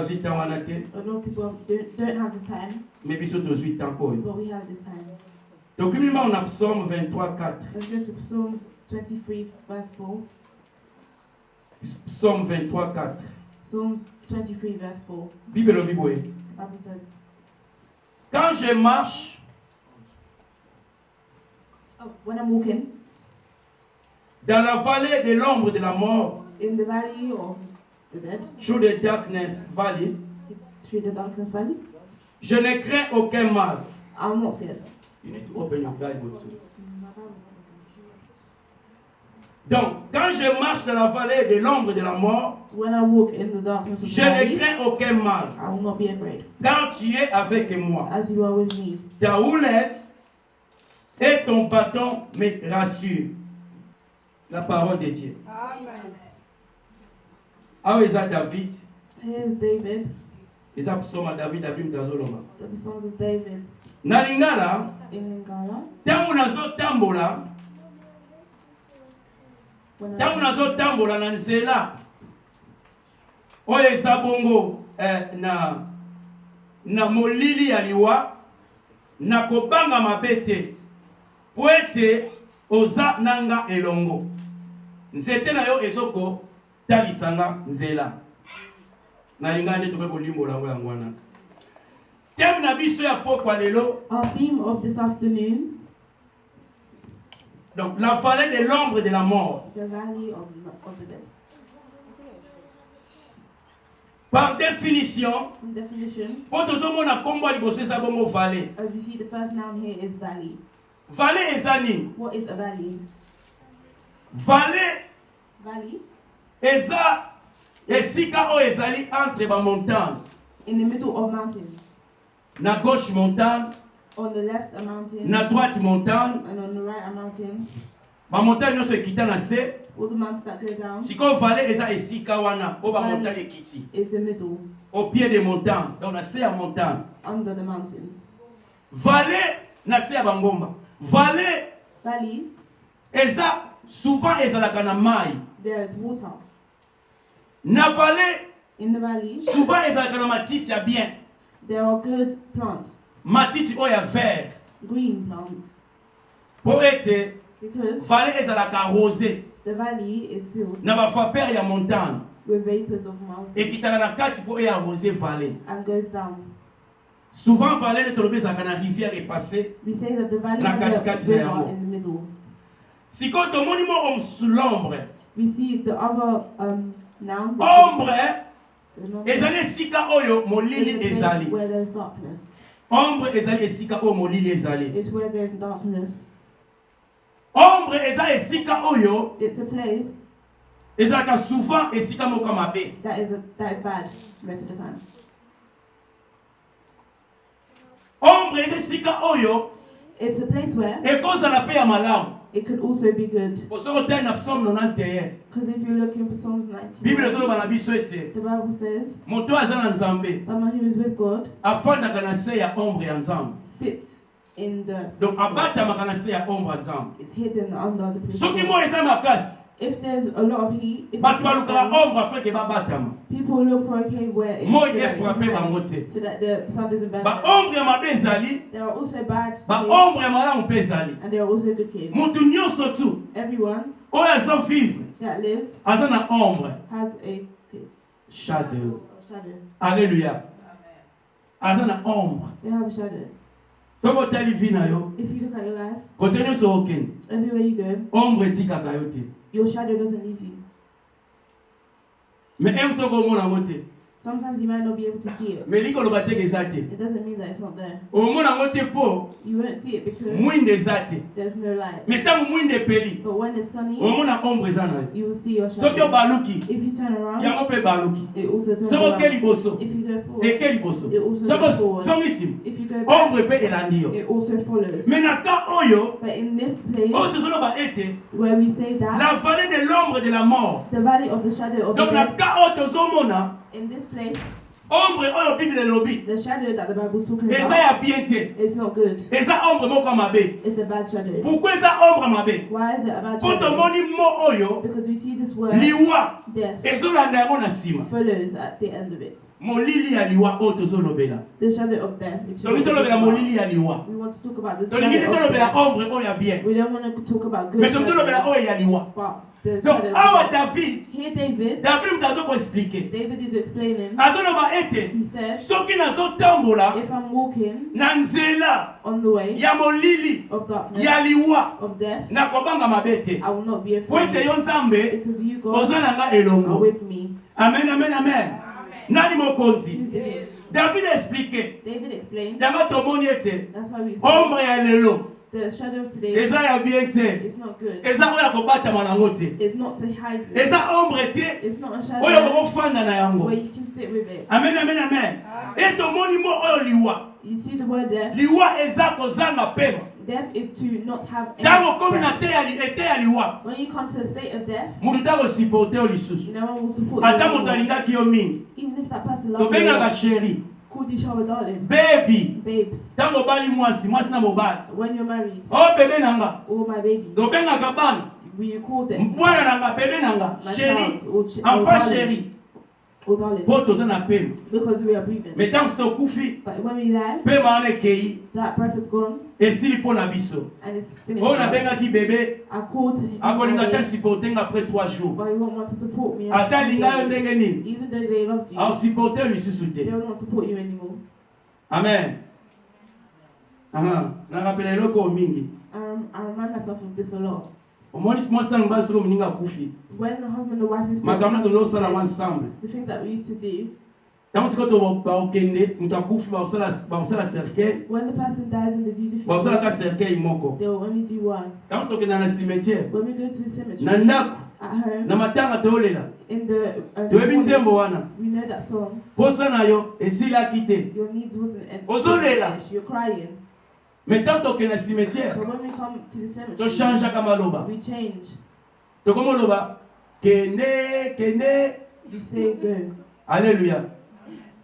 bazwi temps wana te. A lot of people don't have this time, Mais biso tozwi temps oyo. but we have this time. Tokimi ma na Psaume 23:4. Let's go to Psalms 23, verse 4. Psaume 23:4. Psalms 23, verse 4. Bible lobi boye. The Bible says, Quand je marche when I'm walking dans la vallée de l'ombre de la mort, in the valley of the dead, through the darkness valley, through the darkness valley, je ne crains aucun mal. I'm not scared. You need to open your Bible too. Donc, quand je marche dans la vallée de l'ombre de la mort, When I walk in the darkness of the je ne valley, crains aucun mal, I will not be afraid, car tu es avec moi. as you are with me. Ta houlette et ton bâton me rassurent. La parole de Dieu. Amen. Ah oui, ça David. Here's David, Les psaumes à David, David Mtazoloma. the Psalms of David Nalingala, in Lingala. tangu nazo tambola, When tangu nazo tambola na nzela. Oyo eza bongo na molili ya liwa, na kobanga mabete, po ete oza nanga elongo. Nzete na yo ezoko talisanga nzela. Nalinga nde toke kolimbola yango yango wana. Thème na biso ya pokwa lelo. our theme of this afternoon, Donc la vallée de l'ombre de la mort. the valley of the dead. Par définition, In definition, po tozomona kombo liboso eza bongo vallée. as we see, the first noun here is valley. Vallée eza nini? What is a valley? Vallée Valley, eza esika oyo ezali entre ba montagne. in the middle of mountains. Na gauche montagne, On the left, a mountain, na droite montagne. and on the right, a mountain. Ba montagne nyonso ekita na se. All the mountains that go down Sikoyo vallée eza esika wana o ba montagne ekiti. is the middle, Au pied des montagnes, donc na se ya montagne. under the mountain. Vallée na se ya bangomba. Vallée Valley, eza souvent ezalaka na mai. there is water. Na vallée In the valley, souvent ezalaka na matiti ya bien. there are good plants, Matiti oyo ya vert. green plants, Po ete because vallée ezalaka arrosée the valley is filled na ba vapeur ya montagne. with vapors of mountains Ekitaka na kati po e arrosé vallée. and goes down. Souvent vallée de tolobe ezalaka na rivière epasée. We say that the valley La has a kati-kati river na yango. in the middle. Sikoyo tomoni mo sous l'ombre. We see the other noun, Ombre the noun ezali esika oyo is molili a place ezali. where there is darkness. Ombre ezali esika oyo molili ezali. It's where there is darkness. Ombre eza esika oyo It's a place ezalaka souvent esika moko mabe. that is bad most of the time. Ombre eza esika oyo It's a place where ekozala pe ya malamu. it could also be good. Posoko tali na Psaume 91. Because if you look in Psalms 90, Bible ezoloba na biso ete the Bible says moto aza na Nzambe someone who is with God afandaka na se ya ombre ya Nzambe. sits in the Donc place of God. abatamaka na se ya ombre ya Nzambe. It's hidden under the place of Soki God. mo eza makasi, If there's a lot of heat, if bato it's balukaka sunny, ombre afin ke babatama. people look for a cave where it's Moi so that, efrape bango te. so that the sun doesn't burn Ba them. ombre ya mabe ezali, There are also bad ba caves, ombre ya malamu mpe ezali. and there are also good caves. Mutu nyonso tu Everyone oyo azovivre that lives aza na ombre, has a cave, shadow. a shadow. Alléluia. Aza na ombre. They have a shadow. Soko otali vi na yo, If you look at your life, kote nyonso okende, everywhere you go, ombre etikaka yo te. your shadow doesn't leave you. Mais em soko omona yango te. Sometimes you might not be able to see it. Mais likoloba teke eza te. It doesn't mean that it's not there. Omona yango te po You won't see it because mwinde eza te. there's no light. Mais ntango mwinde epeli, But when it's sunny, omona ombre eza na yo. you will see your Soki shadow. obaluki, If you turn around, yango mpe baluki. it also turns Soki oke around. liboso, If you go forward, eke liboso. it also Soki goes forward. ozongi nsima, If you go back, ombre mpe elandi yo. it also follows. Mais na temps oyo, But in this place, oyo tozoloba ete where we say that, la vallée de l'ombre de la mort. the valley of the shadow of the Donc na dead, temps oyo tozomona in this place, ombre oyo bible elobi The shadow that the Bible is talking eza about ya bien te, is not good. eza ombre moko ya mabe. It's a bad shadow. Pourquoi eza ombre ya mabe? Why is it a bad Po shadow? tomoni mo oyo Because we see this word liwa death ezolanda yango na nsima. follows at the end of it. Molili ya liwa oyo tozolobela. The shadow of death. Which is Tolingi what we're tolobela talking about. molili ya liwa. We want to talk about the Tolingi shadow of tolobela death. ombre oyo ya bien. We don't want to talk about good Mais tolobela shadow, oyo ya liwa. but the Donc shadow awa of death. David, Here David David mutazo ko expliquer. David is explaining. Azoloba ete He said, soki nazotambola if I'm walking na nzela on the way ya molili of darkness, ya liwa of death, nakobanga mabe te. I will not be Po ete afraid yo Nzambe because you, God, oza na nga are elongo. with me. Amen, amen, amen. Nani mokonzi? Who's the king? David explique. David explained. Yango tomoni ete That's why we say ombre ya lelo the shadow of today eza ya bien te. is not good. Eza oyo ya kobatama nango te. It's not to hide with. Eza ombre te It's not a oyo shadow okofanda na yango. where you can sit with it. Amen, amen, amen. E tomoni mo oyo liwa. You see the word death. Liwa eza kozanga pema. Death is to not have any Tango komi na breath. te ya ete ya liwa. When you come to a state of death, Mutu tako supporte yo lisusu. no one will support Ata you moto anymore. alingaki yo mingi. Even if that person loves you, Tobengaka chéri. call each other darling, Baby. babes. Tango bali mwasi na mobali. When you're married, Oh bebe nanga. or my baby, Tobengaka bana. will you call them Mwana nanga bebe nanga. my Chéri. child or, or Enfant darling, chéri. or darling? Po toza na pema. Because we are breathing. Mais tango tokufi. But when we die, Pema wana ekei. that breath is gone Esili po na biso. and it's finished. Oh for us. nabengaki bebe. I called him, Akolinga te but supporte nga après 3 jours. he won't want to support me. Ata after linga yo 3 days. ndenge nini. Even though they loved you, Au supporte lisusu they te. will not support you anymore. Amen. Aha. Na rappela eloko mingi. I remind myself of this a lot. Omoni mwasi na mbasi soko mninga kufi. When the husband and the wife is Makamna tozosala dead, ensemble. the things that we used to do, Tango tiko baokende mutu akufi baosala cercueil. when the person dies in the duty free, Baosala ka cercueil moko. they will only do one. Tango tokenda na cimetière. When we go to the cemetery, Na ndako. at home, Na matanga tolela. in the Toyebi morning, nzembo wana. we know that song. Posa na yo esilaki te. Your needs wasn't Ozolela. finished. You're crying. Mais tango tokenda na cimetière. But when we come to the cemetery, Tochangeaka maloba. we change. Tokomoloba kende. We say go. Alléluia.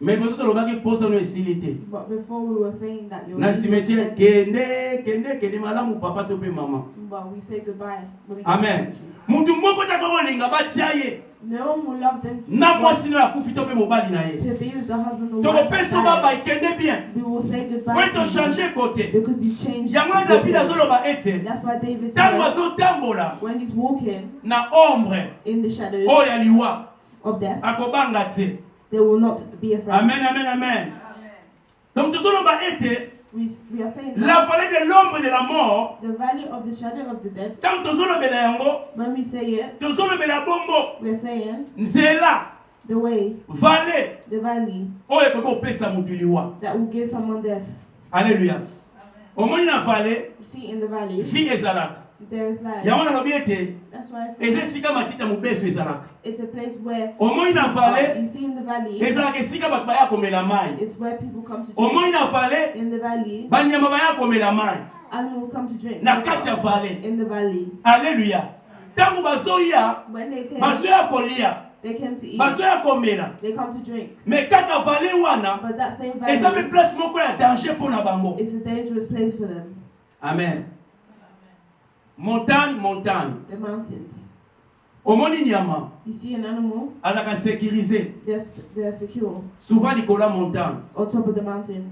Mais boso tolobaki posa no esili te. But before we were saying that your Na needs cimetière wasn't- kende malamu papa to pe mama. but we say goodbye. When we Amen. go to the cemetery. Mutu moko ta kolinga batia ye. No one will love them. Na mwasi no akufi to pe mobali na ye. To be with the husband or Toko wife peso that baba died, ikende bien. we will say goodbye Pour to to you changer côté. because you changed. Yango your David place. azoloba ete. That's why David Tango said azotambola when he's walking na ombre in the shadows oyo ya liwa of death, akobanga te. they will not be afraid. Amen, amen, amen. Donc tozoloba ete We are saying la that vallée de l'ombre de la mort. the valley of the shadow of the dead, Tango tozolobela yango, when we say it, tozolobela bongo we're saying nzela the way, vallée the valley oyo ekoki kopesa mutu liwa. that will give someone death. Alléluia. Omoni na vallée You see, in the valley, vie ezalaka. there is life. Yango nalobi ete That's why I eza say esika matita mobeso ezalaka. it's a place where Omoni na vallée you see in the valley, ezalaka esika bato baya komela mai. it's where people come to drink. Omoni na vallée In the valley, banyama baya komela mai animals come to drink. na kati ya vallée. In the valley, Alléluia. Tango bazoya when they came kolia to eat. bazoya komela. They come to drink. Mais kaka vallée wana But that same eza valley pe place moko ya danger mpona bango. is a dangerous place for them. Amen. Montagne. The mountains. Omoni nyama You see an animal, azaka sécurisé they're secure souvent likolo ya montagne. on top of the mountain.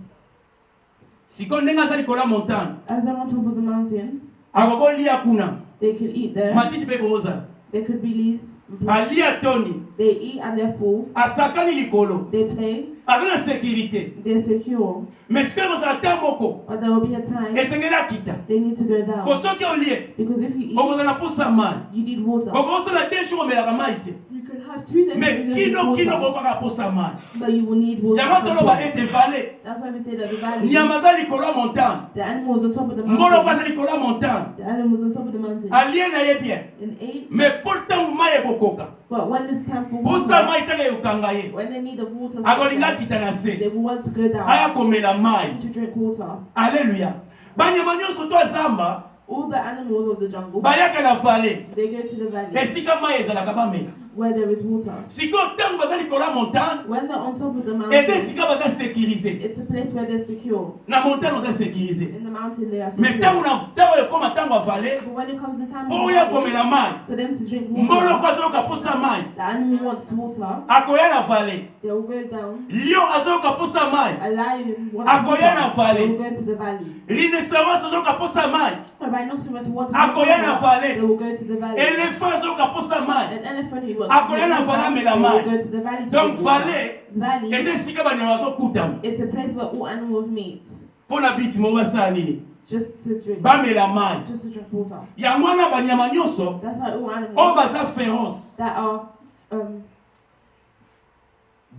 Sikoyo ndenge aza likolo ya montagne As they're on top of the mountain, akokolia kuna they could eat there. matiti mpe koza They could release. alia toni They eat and they're full. asakani likolo They play. aza na sécurité. They're secure. Mais sikoyo kozala ta moko But there will be a time esengeli akita they need to go po down. soki olie Because if you eat, okozala mposa mai you need water. okosala 2 jours omelaka mai te. You could have 2 days Mais and you don't need kino water. okokaka mposa mai. But you will need water. Yango at some toloba point. ete vallée That's why we say that the valley, nyama aza likolo ya montagne the animals on top of the ngoloko mountain, aza likolo ya montagne the animals on top of the mountain, alie na ye bien. and ate. Mais mpo ntango mai ekokoka But when it's time for mposa water, mai ntango ekokanga ye when they need of water, to akolinga get akita na there, se they will want to go down aya komela mai. to drink water. Alléluia. Banyama nyonso to azamba All the animals of the jungle, bayaka na vallée they go to the valley esika mai ezalaka bamela. where there is water. sikoyo ntango baza likolo ya montagne When they're on top of the eza mountain, esika baza sécurisé. it's a place where they're secure. Na montagne oza sécurisé. In the mountain, they are Mais ntango secure. ntango ekoma ntango ya vallée But when it comes to time mpo of oya valley, komela mai for them to drink mboloko water, azoloka posa mai the animal wants water, akoya na vallée. they will go down. Lion azoloka posa mai A lion wants akoya na water, vallée. they will go to the valley. Rhinocéros azoloka posa mai A rhinoceros wants akoya na water, vallée. they will go to the valley. Éléphant azoloka posa mai. An elephant who wants akoya na vallée water, amela they mai. will go to the valley to Donc drink water. vallée Valley, eza esika banyama bazokutana it's a place where all animals meet, mpo na biti mo basala nini just to drink, bamela mai. just to drink water. yango wana banyama nyonso That's why all oyo animals baza féroce that are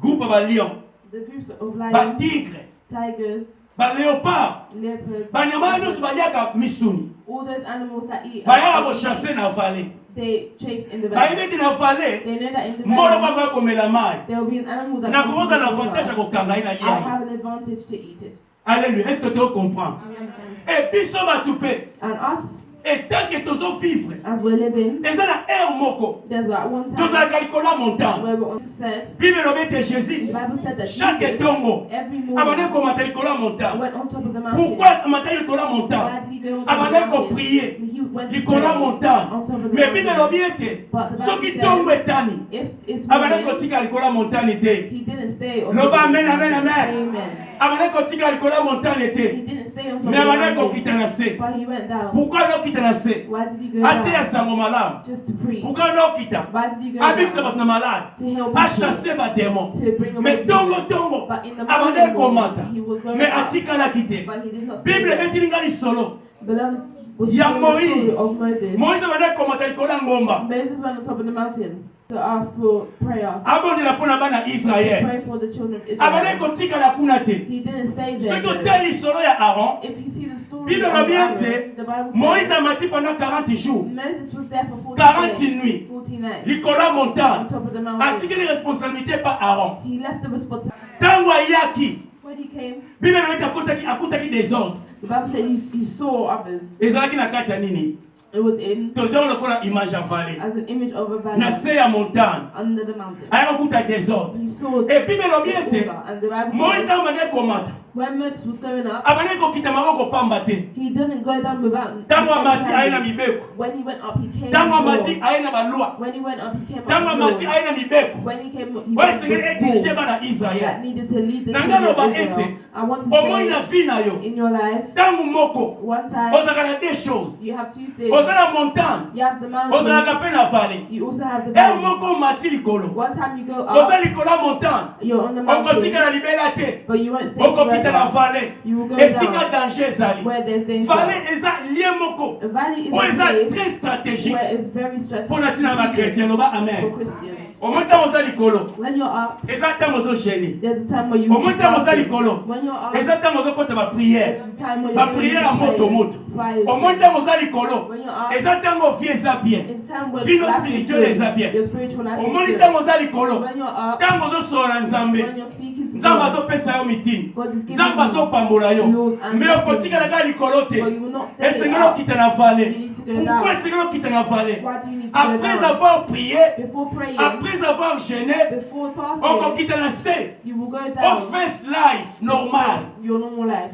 groupe ya balion the groups of lions, batigre tigers, baléopard leopards, banyama nyonso baliaka misuni all those animals that eat, bayaka kochasse na vallée. they chase in the valley. bayebi ete na vallée They know that in the mboloko valley akoya komela mai there will be an animal that nakokoza na will avantage ya kokanga ye na I'll lia ye. have an advantage to eat it. Alléluia. Est-ce que tu comprends? You understand? Et biso bato pe And us, et tant que tozo vivre as we're living, eza na ere moko there's that one time tozalaka likolo ya montagne. where we're said, Bible elobi ete the Jésus Bible said that chaque Jesus, tongo every abandaki morning, komata likolo ya montagne. went on top of the mountain. Pourquoi amata likolo ya montagne? Why did he go on top of the Abandaki mountain? koprier He went to likolo ya pray montagne. on top of the Mais Bible elobi mountain. ete But the Bible soki says, tongo etani if it's abandaki morning, kotika likolo ya montagne te. he didn't stay on Loba top of the amen, amen, mountain. amen. Amen. Abandaki kotika likolo ya montagne He te. didn't stay on top Mais of the abandaki mountain, kokita na se. but he went down. Pourquoi alokita na se? Why did he go Ate ya down? sango malamu. Just to preach. Pourquoi alokita? Why did he go Abikisa down? bato na malade. To help A people, chasser ba démon. to bring away Mais people. tongo But in the abandaki komata. morning, he was going Mais up, atikalaki te. but he did not stay Bible there. ebeteli nga lisolo Beloved, was ya telling the story Moïse. of Moses. Moïse abandaki komata likolo ya ngomba. Moses went on top of the mountain to ask for prayer, Abondela mpo na bana Israel. pray for the children of Abandaki Israel. kotikala kuna te. He didn't stay there. Soki though. otali lisolo ya Aaron, If you see the story Bible of elobi Aaron, ete the Bible Moïse says amati pendant 40 jours, Moses was there for 40 40 days, nuits, 40 nights likolo ya on montagne. top of the mountain. Atikeli responsabilité pa Aaron. He left the responsibility. Ntango ayaki, When he came, Bible elobi ete akutaki désordre. the Bible said he saw others. Ezalaki na kati ya nini? It was in Tozali lokola image ya vallée. as an image of a Na valley se ya montagne. under the mountain. Ayaka kuta désordre. He saw Et Bible elobi ete order, and the Bible Moïse says ntango abandaki komata, when Moses was going up, abandaki kokita maboko pamba te. he didn't go down without Ntango amati aye na empty-handed. mibeko. When he went up, he came Ntango with amati law. aye na balwa. When he went up, he came Ntango up amati with law. aye na mibeko. When he came, he Oyo went esengeli with edirige law bana Israel. that needed to lead the Nanga children loba of Israel. ete I want to omoi na say, vie na yo. in your life, Ntango moko one time, ozalaka na deux choses. you have two things. Oza na montagne, You have the mountain, ozalaka mpe na vallée. you also have the E valley. moko omati likolo. One time you go Oza up, likolo ya montagne. you're on the mountain, Okotikala libela te. but you won't stay Okokita na forever. vallée. You will go Esika down danger ezali. where there's danger. Vallée eza lieu moko. A valley is Oyo a eza place très stratégique. where it's very Mpo na ntina ba strategic chrétien loba for amen. Christians. Omoi ntango oza likolo. When you're up, Eza ntango ozogene. there's a time where you Omoi ntango oza fasting. likolo. When you're up, Eza ntango ozokota bapriere. there's a time where Ba you're priere ya going moto to moto. prayers. Omoi ntango oza likolo. When you're up, Eza ntango vie eza bien. it's time where Vino life is spirituel eza good. bien. Your spiritual life Omoni is ntango good. oza likolo. When you're up, Ntango ozosola na Nzambe. when you're speaking to Nzambe God, azopesa yo mitini. God is giving Nzambe you azopambola yo. laws and Me okotikala kaka likolo but te. you will not stay Esengeli up. okita na You vallée. need to go Pourquoi down. esengeli okita na vallée? Why do you need to go Après down? avoir prié, Before praying, après avoir gêné, before fasting, okokita na se. you will go On down. fait life normal. Your normal life.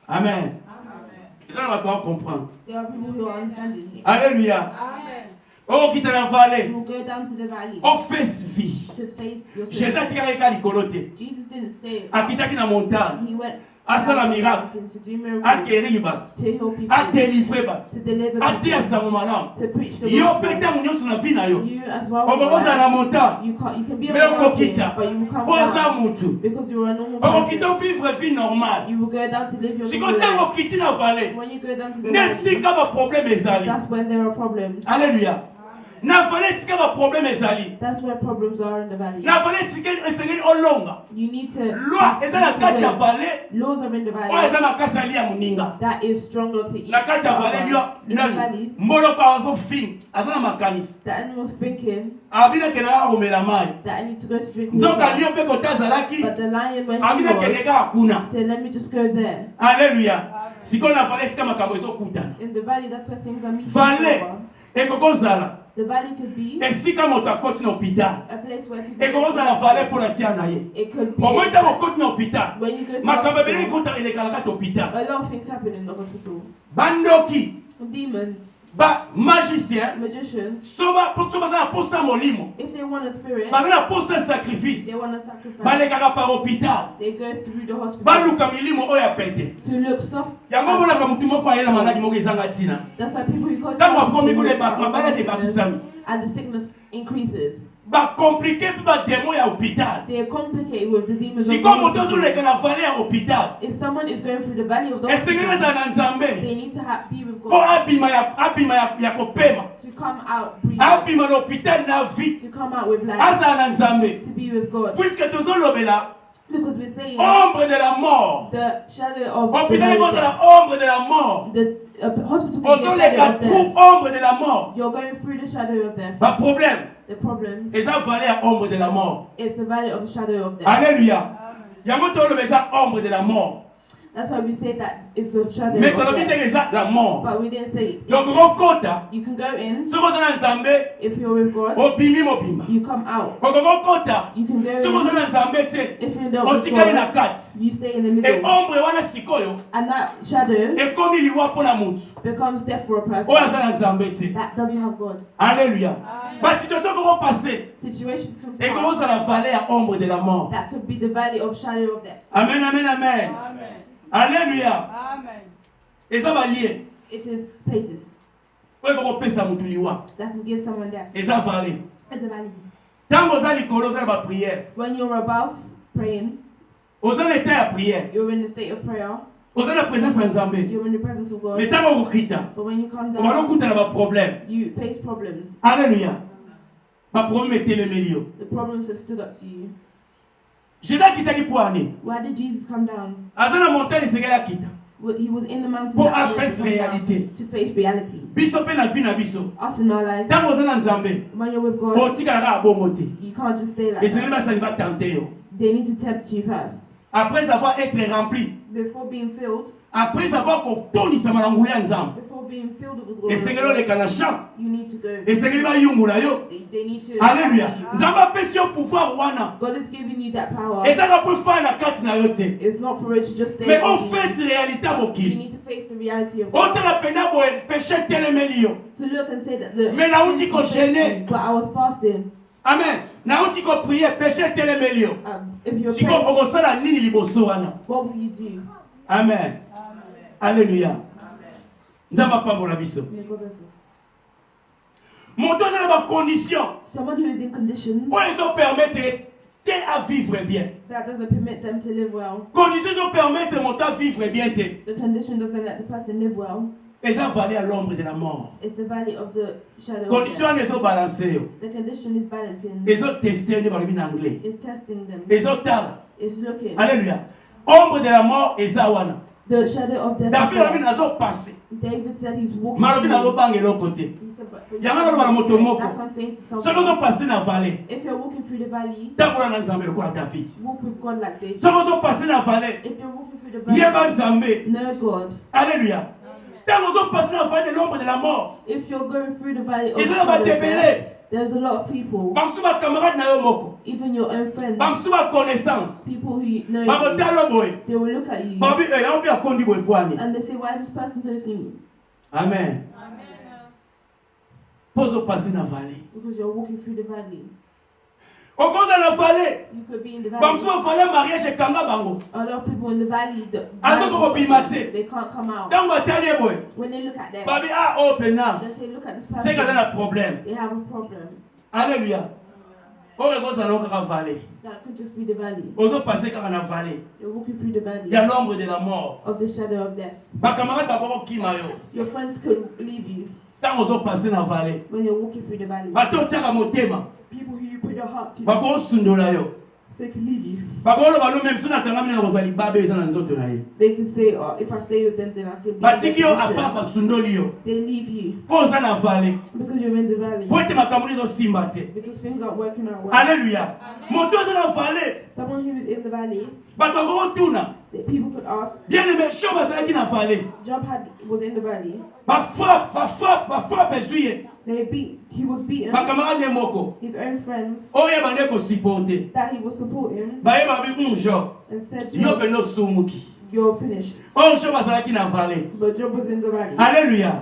Amen. Ils ont pas comprendre. There are people who are understanding here. Alléluia. Amen. Okokita na vallée. You will go down to the valley On fait vie. to face your Jésus sin. atikala eka likolo te. Jesus didn't stay. Akitaki na montagne. He went Asala down the miracle. mountain to do miracles, Aguérir bato. to heal people, Adélivrer bato. to deliver Atia people, sango malamu. to preach the Yo gospel. mpe ntango nyonso na vie na yo. You as well. Okokoza na montagne. You can be on Mais the mountain, okokita. but you will come Mpo oza down mutu. because you're a normal Okokita person. vivre vie normale. You will go down to live your Siko normal ntango life. okiti na vallée. When you go down to the Nde valley, esika baproblème ezali. that's when there are problems. Alléluia. Na vallée esika baproblème ezali. That's where problems are in the valley. Na vallée esika esengeli olonga. You need to. Loi eza na kati ya vallée. Laws are in the Oyo valley. eza makasi ali ya moninga. That is stronger to eat. Na kati ya vallée In lio the nani valleys, mboloko azofing aza na makanisi. the animal's thinking Abina kenaka komela mai. that I need to go to drink Nzoka water. lio mpe kota azalaki. But the lion, when he Abina was, keneka hakuna. said, let me just go there. Alléluia. Sikoyo na vallée esika makambo ezokutana. In the valley, that's where things are meeting. Valley. together. ekokozala The valley could be esika moto akoti na hôpital a place where people ekozala vale mpona tia na ye it could be omoi ntango okoti na hôpital when you go to the makambo ebele hospital, ekota elekala kati hôpital a lot of things happen in the hospital. bandoki Demons, bamagicien magicians, so baza na posa molimo if they want a spirit, baza na posa ya sacrifice they want a sacrifice, balekaka par hôpital they go through the hospital baluka milimo oyo ya pete to look soft. yango omonaka motu moko ayela maladi moko ezanga ntina That's why people who go to ntango hospital akomi kule are mabaladi sickness, ebakisami and the sickness increases. bacomplike mpe bademo ya hôpital They are complicated with the demons of the sikoyo moto hospital. azoleka na vale ya hôpital If someone is going through the valley of the esengeli hospital, ezala na nzambe they need to be with mpo God abima ya kopema to come out breathing, abima na hôpital na vite to come out with life, azala na nzambe to be with God. puiske tozolobela Because we're saying ombre de la mort the shadow of the hôpital very ekozala death. ombre de la mort The hospital could be a ozoleka shadow of trou death. ombre de la mort You're going through the shadow of death. baproblème The problems, eza vale ya ombre de la mort it's the valley of the shadow of death. alléluia yango toloba eza ombre de la mort That's why we say that it's the shadow mais of tolobi death. teke eza la mort But we didn't say it. donc okokota You can go in soki oza na nzambe if you're with God. obimi mobimba You come out. okokokota You can go soki oza in na nzambe te if you're not with otikali na God. kati You stay in the e middle, ombre wana sikoyo and that shadow ekomi liwa mpo na motu becomes death for a oyo person aza na nzambe te that doesn't have God. alléluia basituation kokopase Situations can pass ekozala vale ya ombre de la mort that could be the valley of shadow of death. amen amen amen alléluia eza balie It is places oyo ekokopesa motu liwa that can give someone death. eza vale It's a valley. ntango oza likolo oza na bapriere When you're above praying, oza na eta ya priere you're in the state of prayer, oza na présence ya nzambe you're in the presence of me God. ntango okokita But when you come obana down, okutana baproblème you face problems. alléluia baproblème etelemeli yo The problems have stood up to you. jésus akitaki mpo ane Why did Jesus come down? aza na montagne esengeli akita Well, he was in the mountain Pour that face to come down réalité. to face reality. biso mpe na vi na biso Us in our lives, ntango oza na nzambe when you're with God, otikala kaka bongo te you can't just stay like esengeli that. basangi batante yo They need to tempt you first. après avoir été rempli Before being filled, après avoir kotonisama na ngulu ya nzambe before being filled with the glory of esengeli God, oleka na champ you need to go. esengeli bayungula yo They need to. alléluia nzambe apesi yo pouvoir wana God is giving you that power. ezaka mpo efala na kati na yo te It's not for it to just stay. mais on you. ofesi réalité ya But you mokili need to face the reality of God. otala pena boye péché etelemeli yo To look and say that the Mais nauti sins ko faced gêné. you, but I was fasting. amen nauti koprie péché etelemeli yo If you're siko praying, okosala nini liboso wana what will you do? amen alléluia nzambe apambola biso May God bless us. moto aza na bacondition Someone who is in conditions oyo ezopermettre te à vivre bien that doesn't permit them to live well. condition ezopermettre moto à vivre bien te The condition doesn't let the person live well. eza vallée à l'ombre de la mort It's the valley of the shadow of condition death. wana ezobalance yo The condition is balancing. ezoteste nde balobi na anglais It's testing them. ezotala It's looking. alléluia ombre de la mort eza wana The shadow of death. david is alobi there. nazopase David said he's walking. malobi through. nazobanga eloko te He said, but yango naloba na moto moko that's what I'm saying to soki someone. ozopase na vallée If you're walking through the valley, tambola na nzambe lokola david walk with God like David. soki ozopase na vallée If you're walking through the valley, yeba nzambe know God. alléluia ntango ozopase na vallée de l'ombre de la mort If you're going through the valley of the eza na shadow bato of death, ebele there's a lot of people, bamosusu bacamarade na yo moko even your own friends, bamosusu baconnaissance people who know you, bakotala boye they will look at you babi yango mpe akondi boye pwani and they say, why is this person so skinny? amen mpo ozopase na vallée Because you're walking through the valley. okoza na vallée You could be in the bamosusu valley. bafale mariage ekanga bango A lot of people in the valley, the Azo koko bima te. they can't come out. ntango batali ye boye When they look at them, babi ah oyo pena they say, look at this seki aza person. na problème They have a problem. alléluia oyo ekozala nango kaka vallée That could just be the valley. ozopase kaka na vallée You're walking through the valley ya l'ombre de la mort of the shadow of death. bacamarade bakokokima yo Your friends could leave you ntango ozopase na vallée when you're walking through the valley. bato otyaka motema People who you put your heart to, bakosundola yo they could leave you. bakoloba no meme so nakangami na kozwa libabe eza na nzoto na ye They could say, oh, if I stay with them, then I could be in batiki yo their apart position. basundoli yo They leave you mpo oza na vallée because you're in the valley. mpo ete makambo ezosimba te Because things aren't working out well. alléluia moto aza na vallée Someone who is in the valley, bato bakokotuna that people could ask, bien aimé sho bazalaki na vallée Job was in the valley. bafrappe ezwi ye He was beaten. Bakamara ne moko. His own friends Oye bande ko supporter. that he was supporting Baye babi Job. and said to Yo him, beno sumuki. "You're finished." Job azalaki na vallée. But Job was in the valley. Alléluia.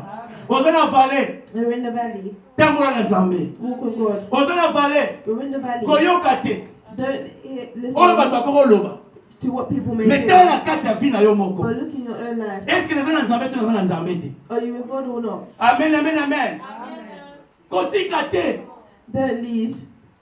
Ozana vallée. We're in the valley. Tambola na Nzambe. Walk with God. Ozana vallée. We're in the valley. Koyoka te. Don't listen Oyo bato bakoko loba. to what people may Mais say. tala na kati ya vie na yo moko. But look in your own life. Est-ce que naza na Nzambe to naza na Nzambe te? Are you with God or not? Amen, amen, amen. Kotika te. Don't leave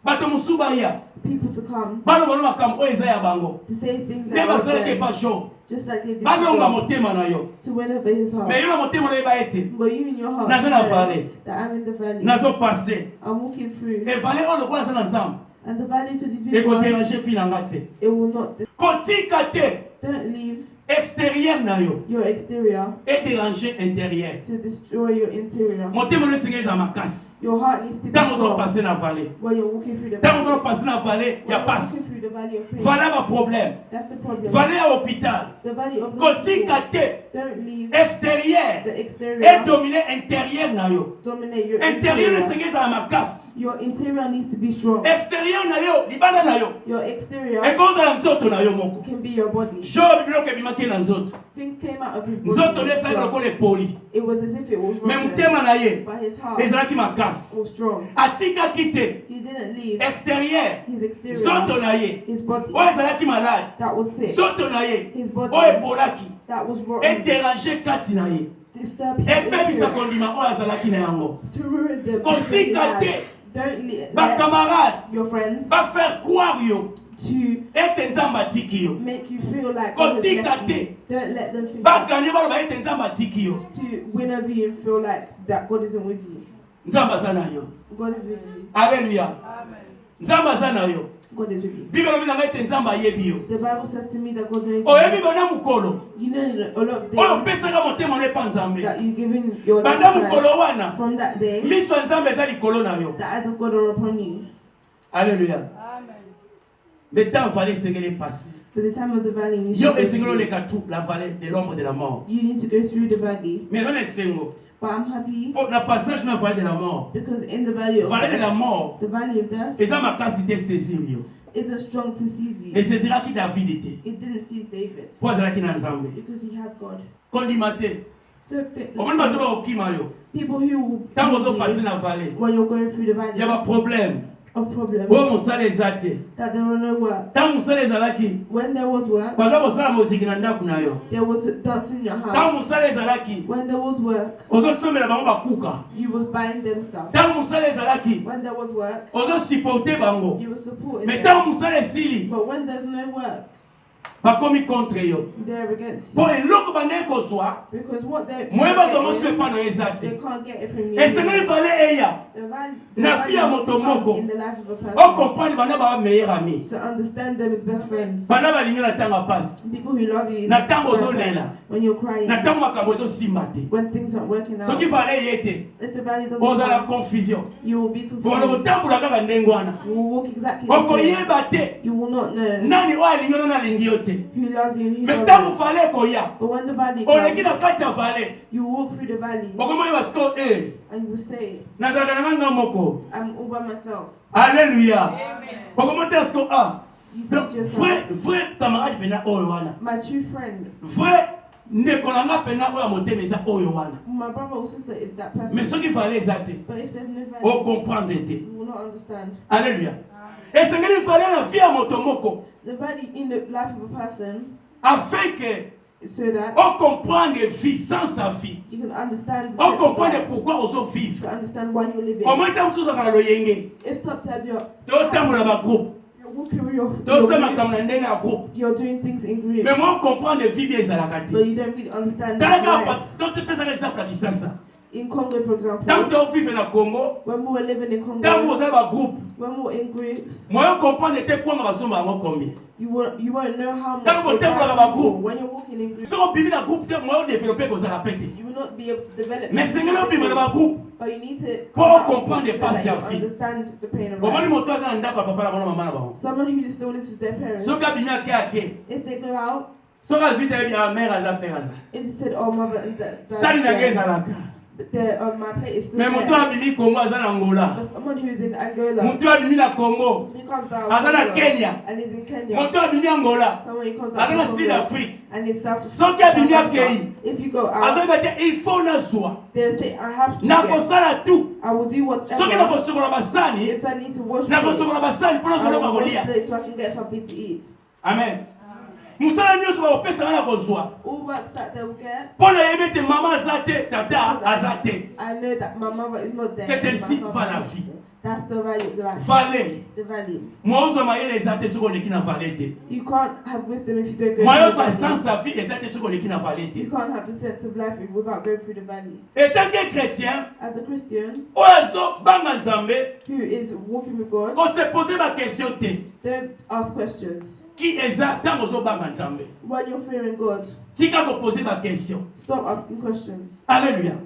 Bato musuba ya. people to come Bano bano makambo oyo eza ya bango. to say things Ne that are basalaki them, pa Job. just like they did to Balonga Job, motema na yo. to win over his heart. Mais yo na motema na yo ba ete. But you in your heart Nazo na know vallée. that I'm in the valley. Nazo passer. I'm walking through. Et vallée oyo lokola eza na Nzambe. And the valley for these Et people, koderange fi na nga te. it will not. Kotika te. Don't leave Extérieur na yo. your exterior Et déranger intérieur. to destroy your interior. Motema no senga eza makasi. Your heart needs to be Tango zo strong passer na vallée. when you're walking through the Tango valley. zo passer na vallée When ya you're passe. walking through the valley of pain. Vallée ba problème. That's the problem. Vallée ya hôpital. The valley of the Kotika hospital. te. Don't leave Extérieur. the Et exterior dominer intérieur na yo. dominate your Intérieur no interior. senga eza makasi. Your interior needs to be strong. Extérieur na yo, libanda na yo. Your exterior Ekozala nzoto na yo moko. can be your body. Job biloko ebimaki na nzoto. Things came out of his Nzoto body. nesali lokola epoli. It was as if it was Me rotten, motema na ye but his heart ezalaki makasi. was strong. Atikaki te. He didn't leave Extérieur. his exterior, Nzoto na ye his body oyo ezalaki malade. that was sick, Nzoto na ye his body oyo ebolaki. that was rotten, Ederange kati na ye. disturb his Epebisa interior, kondima oyo azalaki na yango. to ruin them. Kotika te. Don't let Bacamarade your friends bafaire croire yo to ete Nzambe atiki yo. make you feel like God has Kotika left you. te. Don't let them think Baganye baloba ete Nzambe atiki yo. to win over you and feel like that God isn't with you. Nzambe aza na yo. God is with you. Alléluia. Nzambe aza na yo. God is with you. Bible elobi na ngai ete Nzambe ayebi yo. The Bible says to me that God knows Oyebi you. bona mokolo You know a lot of oyo days opesaka motema no epa Nzambe. that you giving your life Banda to mokolo Christ. wana From that day, miso ya Nzambe eza likolo na yo. the eyes of God are upon you. Alléluia. Le temps fallait esengeli epasi. For the time of the valley, you need, Yo to go esengeli through. oleka tout la vallée de l'ombre de la mort. You need to go through the valley. Mais eza na esengo. But I'm happy Po na passage na vallée de la mort. because in the valley of Vallée de la death, mort. the valley of death Eza makasi te saisir yo. isn't strong to seize you. Eseziraki David te. It didn't seize David Po azalaki na Nzambe. because he had God. Kondima te. Don't fit Omoni bato bakokima yo. people who will Ntango lead ozopasi you na vallée. when you're going through the valley Ya ba problème. of problems, Oyo mosala eza te. that there were no work. Ntango mosala ezalaki. When there was work, Baza kosala moziki na ndako na yo. there was dust in your Ntango house. mosala ezalaki. When there was work, Ozosomela bango bakuka. you was buying them stuff. Ntango mosala ezalaki. When there was work, Ozosupporte bango. you were supporting Mais them. ntango mosala esili. But when there's no work, Bakomi contre yo. they're against Po you. eloko bandeki kozwa. Because what they're Moyeba zongo so getting, epa na eza they te. can't get it from you. Esengeli vallée eya. The Na valley fi ya needs to moto come moko. in the life of a person Ocomprendre bana ba meilleur ami. to understand them as best friends. Bana balingi na ntango ya pasi. People who love you in Na the ntango bad ozolela. times, when you're crying, Na ntango makambo ezosimba te. when things aren't working out. Soki vallée ye te. If the valley doesn't Ozala come, confusion. you will be Bona confused. kotambola kaka ndenge wana. You will walk exactly the same. Okoyeba te. You will not know Nani oyo alingi yo na alingi yo te. who loves you and who Mais doesn't. ntango vallée koya. But when the valley Oleki comes, na kati ya vallée. you will walk through the valley Okomoyeba siko and you will say, nazalaka na nga moko. I'm all by myself. Alléluia. Okomotela siko You say to yourself, vrai camarade pena oyo wana. my true friend, Vrai ndeko na nga pena oyo ya motema eza oyo wana. my brother or sister is that person. Mais soki vallée eza te. But if there's no valley, Ocomprendre te. you will not understand. Alléluia. Esengeli vallée na vie ya moto moko. The valley in the life of a person, Afin que so that on comprenne vie sans sa vie. you can understand the On steps of comprend life, pourquoi on se vivre. to understand why you're living. Au moins tant que ça le yenge. If sometimes Totambola ba groupe. you're walking with your Tosema groups, kama ndenge ya groupe. you're doing things in groups, Mais moi on comprend vie bien ezalaka but te. you don't really understand Talaka life. pa donc pesa exemple ya kisasa. In Congo, for example, Tant que tu vivre na Congo, when we were living in tant Congo, que vous avez ba groupe, when we were in groups, moi on comprend te quoi ma somme à combien. you won't know how much Tant que they tu buy as people. groupe. When you're walking in groups, Si on bibi na groupe te moi on développer ko ça répéter. you will not be able to develop. Mais c'est ngelo bibi na ba groupe. But you need to Pour come out comprendre so pas that si you à vie. understand the pain of Bomani life. moto aza ndako ya papa na bona mama na ba. Someone who still lives with their parents, Soki abimi ake. if they go out, Soki azwi te bi mère aza père aza. if they said, "Oh, mother and dad," Sali na dead, ezalaka. My plate is still Mais there. moto abimi Congo aza na Angola. But someone who's in Angola, Moto abimi na Congo he comes out aza na Angola, Kenya. and he's in Kenya. Moto abimi Angola Someone who comes out aza na from Sud Congo, Afrique. and in South Soki abimi Africa. akei If you go aza out, bete il faut na zwa. they'll say, I have to Na get. kosala tout. I will do Soki na whatever. kosokola basani, If I need to wash na plates, kosokola basani pona I zolo will wash kolia. plates so I can get something to eat. Amen. Musala nyonso bakopesa na kozwa. All works that they'll get, Pona yebe te mama aza te, tata aza te. I know that my mother is not there. C'est and ainsi my va father la is vie. there. That's the value of life. Vale. The value. Mwaozo mayele eza te soko leki na vale te. You can't have wisdom if you don't go Mwaozo through the sens valley. la vie eza te soko leki na vale te. You can't have the sense of life without going through the valley. Et tant que chrétien, As a Christian ozo banga nzambe, who is walking with God, ko se poser ma question te. don't ask questions. Qui eza tango zo banga nzambe? When you're fearing God, Tika ko poser ma question. stop asking questions. Alléluia.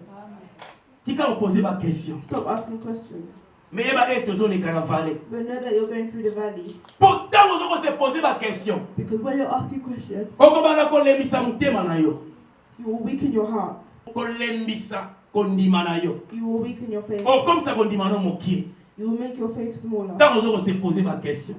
Tika ko poser ma question. Stop asking questions. Mais eba e tozo le kana vale. But know that you're going through the valley. Pourtant ozo ko se poser ma question. Because when you're asking questions, Oko bana ko lemisa mutema na yo. you will weaken your heart. Ko lembisa ko ndima na yo. You will weaken your faith. Oh comme ça ko ndima no mokie. You will make your faith smaller. Tango ozo ko se poser ma question.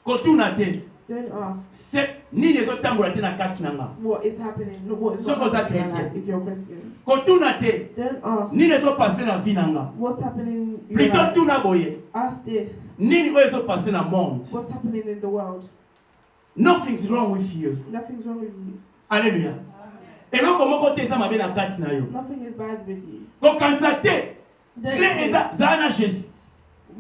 Ko tuna te. Don't ask C'est ni les autres tango te na kati nanga. what is happening, not what is So not goes that happening in your chrétien. life if you're a Christian. Ko tuna te. Don't ask Ni les autres passer na vie nanga. what's happening in your Plutôt life. tuna boye. Ask this. Nini oyo ezo passer na monde. What's happening in the world? Nothing's wrong with you. Nothing's wrong with you. Alléluia. eloko moko te eza mabe na kati na yo. Nothing is bad with you. Kokanisa te. Don't Clé think. eza zala na Jésus.